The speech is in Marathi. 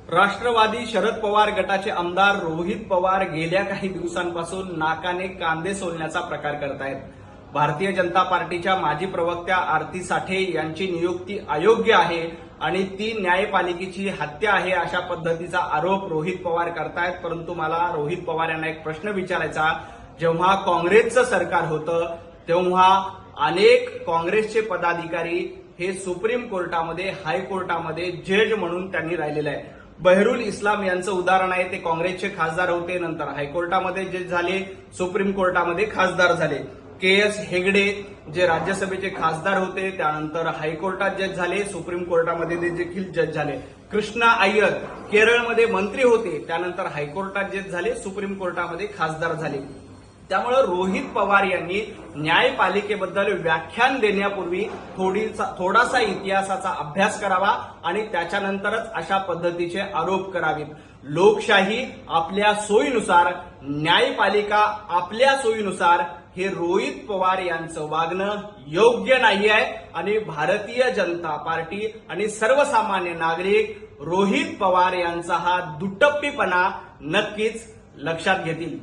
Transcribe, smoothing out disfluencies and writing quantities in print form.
राष्ट्रवादी शरद पवार गटाचे आमदार रोहित पवार गेल्या काही दिवसांपासून नाकाने कांदे सोलण्याचा प्रकार करतायत। भारतीय जनता पार्टीच्या माजी प्रवक्त्या आरती साठे यांची नियुक्ती अयोग्य आहे आणि ती न्यायपालिकेची हत्या आहे अशा पद्धतीचा आरोप रोहित पवार करतायत। परंतु मला रोहित पवार यांना एक प्रश्न विचारायचा, जेव्हा काँग्रेसचं सरकार होतं तेव्हा अनेक काँग्रेसचे पदाधिकारी हे सुप्रीम कोर्टामध्ये हायकोर्टामध्ये जज म्हणून त्यांनी राहिलेले आहे। बहरुल इस्लाम यांचं उदाहरण आहे, ते काँग्रेसचे खासदार होते, नंतर हायकोर्टामध्ये जज झाले, सुप्रीम कोर्टामध्ये खासदार झाले। के.एस. हेगडे जे राज्यसभेचे खासदार होते त्यानंतर हायकोर्टात जज झाले, सुप्रीम कोर्टामध्ये देखील जज झाले। कृष्णा अय्यर केरळमध्ये मंत्री होते, त्यानंतर हायकोर्टात जज झाले, सुप्रीम कोर्टामध्ये खासदार झाले। त्यामुळे रोहित पवार यांनी न्यायपालिकेबद्दल व्याख्यान देण्यापूर्वी थोडासा इतिहासाचा अभ्यास करावा आणि त्याच्यानंतरच अशा पद्धतीचे आरोप करावेत। लोकशाही आपल्या सोयीनुसार, न्यायपालिका आपल्या सोयीनुसार, हे रोहित पवार यांचं वागणं योग्य नाही आहे आणि भारतीय जनता पार्टी आणि सर्वसामान्य नागरिक रोहित पवार यांचा हा दुटप्पीपणा नक्कीच लक्षात घेतील।